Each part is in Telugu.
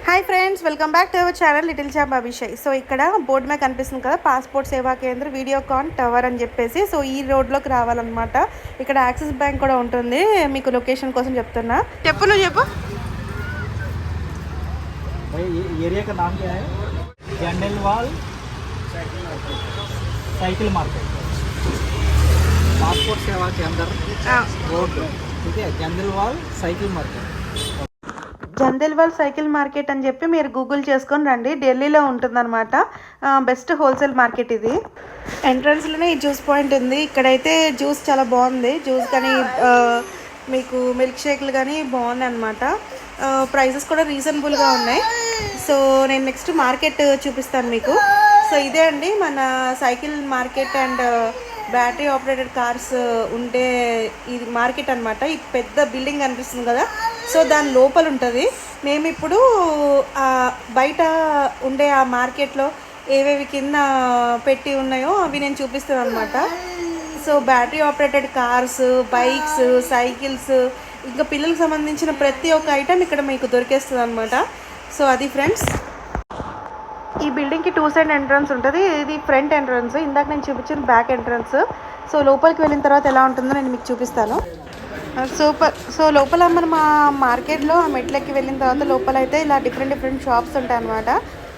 Hi friends, welcome back to our channel little champ Abhishek. So ఇక్కడ బోర్డు మీద కనిపిస్తుంది కదా, పాస్పోర్ట్ సేవా కేంద్ర వీడియోకాన్ టవర్ అని చెప్పేసి. సో ఈ రోడ్లోకి రావాలన్నమాట. ఇక్కడ యాక్సిస్ బ్యాంక్ కూడా ఉంటుంది. మీకు లొకేషన్ కోసం చెప్తున్నా. చెప్పు, నువ్వు చెప్పు. एरिया का नाम क्या है? जंडेलवाल साइकिल मार्केट, पासपोर्ट सेवा के अंदर रोड, ठीक है. जंडेलवाल साइकिल मार्केट. జందెల్వాల్ సైకిల్ మార్కెట్ అని చెప్పి మీరు గూగుల్ చేసుకొని రండి. ఢిల్లీలో ఉంటుందన్నమాట. బెస్ట్ హోల్సేల్ మార్కెట్ ఇది. ఎంట్రన్స్లోనే ఈ జ్యూస్ పాయింట్ ఉంది. ఇక్కడైతే జ్యూస్ చాలా బాగుంది. జ్యూస్ కానీ మీకు మిల్క్ షేక్లు కానీ బాగుంది అనమాట. ప్రైజెస్ కూడా రీజనబుల్గా ఉన్నాయి. సో నేను నెక్స్ట్ మార్కెట్ చూపిస్తాను మీకు. సో ఇదే అండి మన cycle market and battery operated cars ఉండే ఇది మార్కెట్ అనమాట. ఈ పెద్ద బిల్డింగ్ కనిపిస్తుంది కదా, సో దాని లోపల ఉంటుంది. మేము ఇప్పుడు బయట ఉండే ఆ మార్కెట్లో ఏవేవి కింద పెట్టి ఉన్నాయో అవి నేను చూపిస్తాను అనమాట. So battery operated cars, bikes, cycles, ఇంకా పిల్లలకు సంబంధించిన ప్రతి ఒక్క ఐటెం ఇక్కడ మీకు దొరికేస్తుంది అనమాట. సో అది ఫ్రెండ్స్, ఈ బిల్డింగ్కి 2 సైడ్ ఎంట్రన్స్ ఉంటుంది. ఇది ఫ్రంట్ ఎంట్రన్స్, ఇందాక నేను చూపించిన బ్యాక్ ఎంట్రన్స్. సో లోపలికి వెళ్ళిన తర్వాత ఎలా ఉంటుందో నేను మీకు చూపిస్తాను. సో లోపల మనం ఆ మార్కెట్లో ఆ మెట్లకి వెళ్ళిన తర్వాత లోపల అయితే ఇలా డిఫరెంట్ షాప్స్ ఉంటాయి అన్నమాట.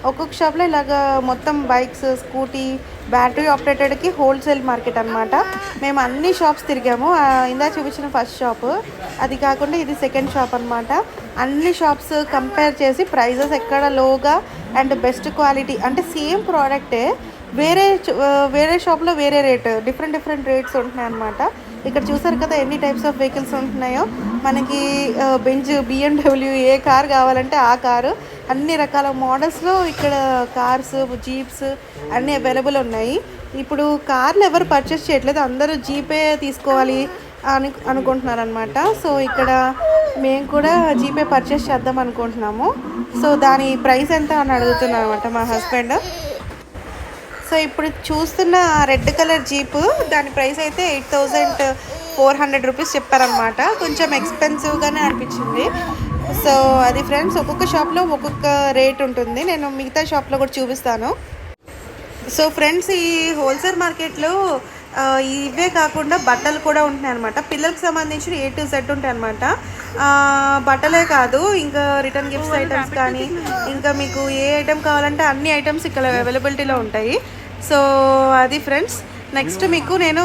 ఒక్కొక్క షాప్లో ఇలాగ మొత్తం బైక్స్, స్కూటీ, బ్యాటరీ ఆపరేటెడ్కి హోల్సేల్ మార్కెట్ అనమాట. మేము అన్ని షాప్స్ తిరిగాము. ఇందా చూపించిన ఫస్ట్ షాప్, అది కాకుండా ఇది సెకండ్ షాప్ అనమాట. అన్ని షాప్స్ కంపేర్ చేసి ప్రైజెస్ ఎక్కడ లోగా అండ్ బెస్ట్ క్వాలిటీ, అంటే సేమ్ ప్రోడక్టే వేరే షాప్లో వేరే రేట్, డిఫరెంట్ రేట్స్ ఉంటున్నాయి అనమాట. ఇక్కడ చూసారు కదా ఎన్ని టైప్స్ ఆఫ్ వెహికల్స్ ఉంటున్నాయో. మనకి బెంజ్, BMW ఏ కార్ కావాలంటే ఆ కారు, అన్ని రకాల మోడల్స్లో ఇక్కడ కార్స్, జీప్స్ అన్నీ అవైలబుల్ ఉన్నాయి. ఇప్పుడు కార్లు ఎవరు పర్చేస్ చేయట్లేదు, అందరూ జీపే తీసుకోవాలి అనుకుంటున్నారు అనమాట. సో ఇక్కడ మేము కూడా జీపే పర్చేస్ చేద్దాం అనుకుంటున్నాము. సో దాని ప్రైస్ ఎంత అని అడుగుతున్నాను అనమాట మా హస్బెండ్. సో ఇప్పుడు చూస్తున్న రెడ్ కలర్ జీపు, దాని ప్రైస్ అయితే 8,400 రూపీస్ చెప్పారనమాట. కొంచెం ఎక్స్పెన్సివ్గానే అనిపించింది. సో అది ఫ్రెండ్స్, ఒక్కొక్క షాప్లో ఒక్కొక్క రేట్ ఉంటుంది. నేను మిగతా షాప్లో కూడా చూపిస్తాను. సో ఫ్రెండ్స్, ఈ హోల్సేల్ మార్కెట్లో ఇవే కాకుండా బట్టలు కూడా ఉంటున్నాయి అనమాట. పిల్లలకు సంబంధించిన A to Z ఉంటాయి అనమాట. బట్టలే కాదు, ఇంకా రిటర్న్ గిఫ్ట్స్ ఐటమ్స్ కానీ, ఇంకా మీకు ఏ ఐటెం కావాలంటే అన్ని ఐటమ్స్ ఇక్కడ అవైలబిలిటీలో ఉంటాయి. సో అది ఫ్రెండ్స్, నెక్స్ట్ మీకు నేను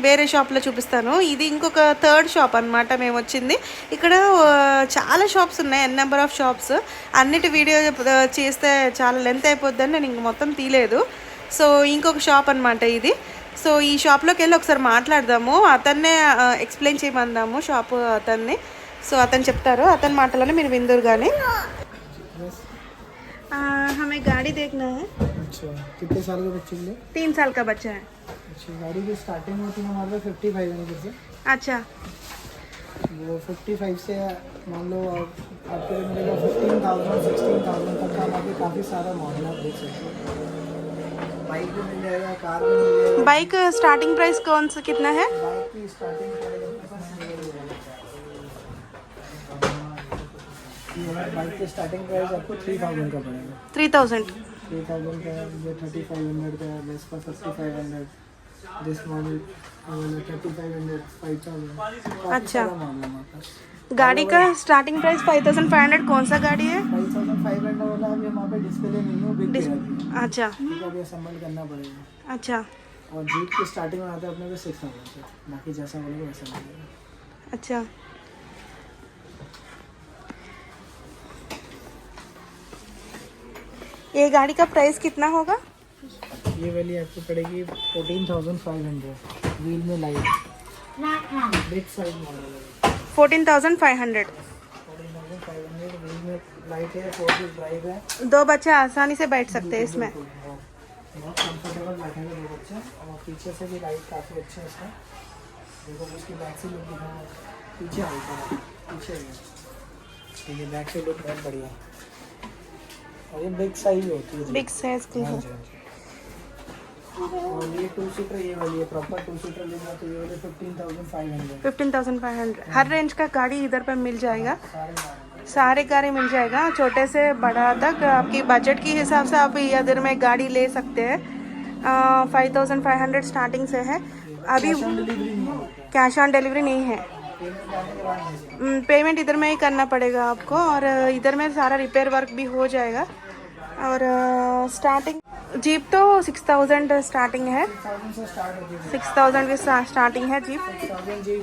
వేరే షాప్లో చూపిస్తాను. ఇది ఇంకొక థర్డ్ షాప్ అనమాట మేము వచ్చింది. ఇక్కడ చాలా షాప్స్ ఉన్నాయి, నెంబర్ ఆఫ్ షాప్స్. అన్నిటి వీడియో చేస్తే చాలా లెంత్ అయిపోద్దని నేను ఇంక మొత్తం తీయలేదు. సో ఇంకొక షాప్ అనమాట ఇది. సో ఈ షాప్లోకి వెళ్ళి ఒకసారి మాట్లాడదాము, అతన్నే ఎక్స్ప్లెయిన్ చేయమందాము షాప్ అతన్ని. సో అతను చెప్తారు, అతని మాటలోనే మీరు విందురు కానీ. हमें गाड़ी देखना है. अच्छा, कितने साल के बच्चे के लिए? 3 साल का बच्चा है. अच्छा, गाड़ी की स्टार्टिंग होती है हमारे पास 55,000 से. अच्छा, वो 55 से मान लो आपके लिए मिलेगा 15,000 16,000 तक का. अभी काफ़ी सारा मॉडल आप देख सकते हो. बाइक भी मिल जाएगा, कार भी मिल जाएगा. बाइक स्टार्टिंग प्राइस कौन सा कितना है? बाइक की स्टार्टिंग प्राइस बाइक की स्टार्टिंग प्राइस आपको 3,000 का पड़ेगा. 3,000. 3,000 का, ये 3,500 का है, वेस्पा 5,500, दिस मॉडल 3,500, 5,000. अच्छा, गाड़ी का स्टार्टिंग प्राइस 5,500. कौन सा गाड़ी है? 5,500 वाला अभी वहाँ पे डिस्प्ले नहीं है, बिग है. अच्छा, ठीक है, अभी असेंबल करना पड़ेगा. अच्छा, और जीप की स्टार्टिंग में आता है अपने को 6,000 से, बाकी जैसा बोलोगे वैसा मिलेगा. अच्छा. ये गाड़ी का प्राइस कितना होगा? ये वाली आपको पड़ेगी 14,500, व्हील में लाइट, बिग साइज मॉडल है. 14,500. 14,500 व्हील में लाइट है, 4 व्हील ड्राइव है. 2 बच्चे आसानी से बैठ सकते हैं इसमें. बहुत कंफर्टेबल बैठेंगे 2 बच्चे. और पीछे से भी लाइट काफ़ी अच्छा है इसका. देखो इसकी बैक से लुक दिखाना, पीछे हल्का पीछे है. ठीक है, बैक से लुक बहुत बढ़िया है. और ये बिग साइज होती है, बिग साइज की है. और ये 2 सीटर, ये वाली है प्रॉपर 2 सीटर लेना तो ये वाली 15,500. 15,500. हर रेंज का गाड़ी इधर पर मिल जाएगा. सारे सारे गाड़ी मिल जाएगा, छोटे से बड़ा तक। आपकी बजट के हिसाब से आप इधर में गाड़ी ले सकते हैं। 5500 स्टार्टिंग से है अभी। कैश ऑन डिलीवरी नहीं होता है, कैश ऑन डिलीवरी नहीं है। पेमेंट आने के बाद भेजेंगे। पेमेंट इधर में ही करना पड़ेगा आपको, और इधर में सारा रिपेयर वर्क भी हो जाएगा। और स्टार्टिंग जीप तो 6000 स्टार्टिंग है। 6000 से स्टार्ट होती है। 6000 की स्टार्टिंग है जीप। 6000 जी।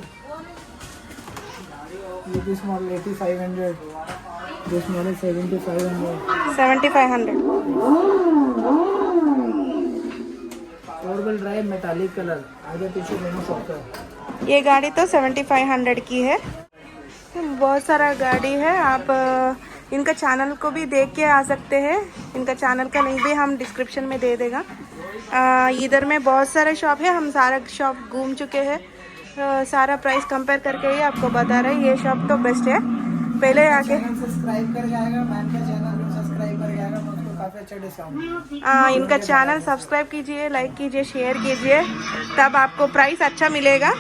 ये this model 8500, this model 7500। 7500 four wheel drive metallic colour, आगे पीछे दोनों शॉकर। ये गाड़ी तो 7500 की है। बहुत सारा गाड़ी है, आप इनका चैनल को भी देख के आ सकते हैं। इनका चैनल का लिंक भी हम डिस्क्रिप्शन में दे देगा। इधर में बहुत सारे शॉप है, हम सारा शॉप घूम चुके हैं। सारा प्राइस कंपेयर करके ही आपको बता रहे हैं, ये शॉप तो बेस्ट है। पहले आके चैनल सब्सक्राइब कर जाएगा, मैम का चैनल भी सब्सक्राइब कर जाएगा, तो उसको काफ़ी अच्छा डिस्काउंट। इनका चैनल सब्सक्राइब कीजिए, लाइक कीजिए, शेयर कीजिए, तब आपको प्राइस अच्छा मिलेगा।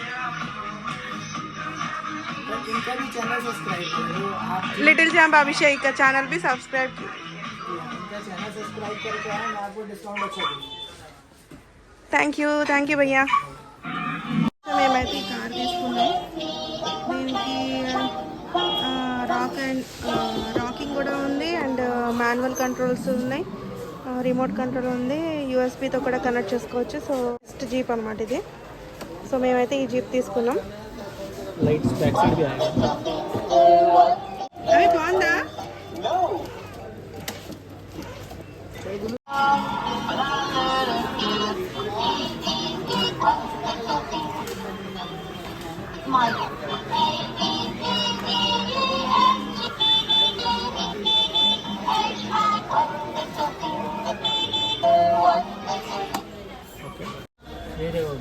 इनका भी चैनल सब्सक्राइब करें, आप लिटिल चैम्प अभिषेक का चैनल भी सब्सक्राइब कीजिए। इनका चैनल सब्सक्राइब करके आए, मैं आपको डिस्काउंट अच्छा दूँगा। థ్యాంక్ యూ భయ్యా। మేమైతే ఈ కార్ తీసుకున్నాం, దీనికి రాకింగ్ కూడా ఉంది, అండ్ మాన్యువల్ కంట్రోల్స్ ఉన్నాయి, రిమోట్ కంట్రోల్ ఉంది, యూఎస్బితో కూడా కనెక్ట్ చేసుకోవచ్చు। సో బెస్ట్ జీప్ అనమాట ఇది। సో మేమైతే ఈ జీప్ తీసుకున్నాం। लाइट्स बैक साइड भी आएगा। అవి బాగుందా? ये देखो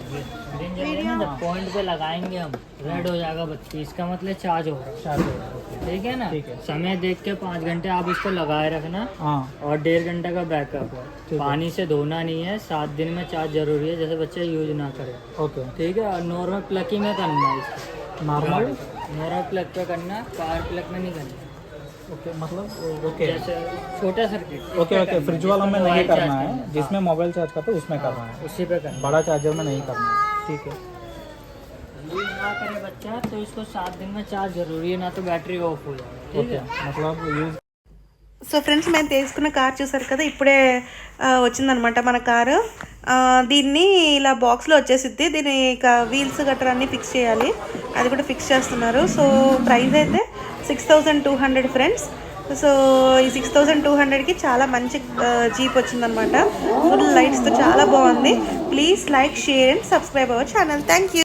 ग्रीन जल रहा है ना, जब पॉइंट पे लगाएंगे हम रेड हो जाएगा बत्ती, इसका मतलब चार्ज हो रहा है। ठीक है ना, ठीक है। समय देख के 5 घंटे आप इसको लगाए रखना, हाँ और 1.5 घंटे का बैकअप है। है। पानी से धोना नहीं है, 7 दिन में चार्ज जरूरी है, जैसे बच्चे यूज ना करें। ओके। ठीक है, और नॉर्मल प्लग ही में करना है इसको, नॉर्मल नॉर्मल प्लग पे करना, पावर प्लग में नहीं करना। ओके, मतलब ओके जैसे छोटा सर्किट ओके ओके, फ्रिज वाला में नहीं करना है, जिसमें मोबाइल चार्ज करते हैं उसमें करना है, उसी पे करना। बड़ा चार्जर में नहीं करना है। ठीक है। यूज ना करे बच्चा तो इसको 7 दिन में चार्ज जरूरी है, ना तो बैटरी ऑफ हो जाएगा। ठीक ओके, है, मतलब यूज। సో ఫ్రెండ్స్, మేము తీసుకున్న కార్ చూసారు కదా, ఇప్పుడే వచ్చిందనమాట మన కారు। దీన్ని ఇలా బాక్స్లో వచ్చేసిద్ది, దీని ఇక వీల్స్ గట్రా అన్నీ ఫిక్స్ చేయాలి, అది కూడా ఫిక్స్ చేస్తున్నారు। సో ప్రైస్ అయితే 6200 ఫ్రెండ్స్। సో ఈ 6200కి చాలా మంచి జీప్ వచ్చిందనమాట, ఫుల్ లైట్స్తో చాలా బాగుంది। Please like, share and subscribe our channel. Thank you.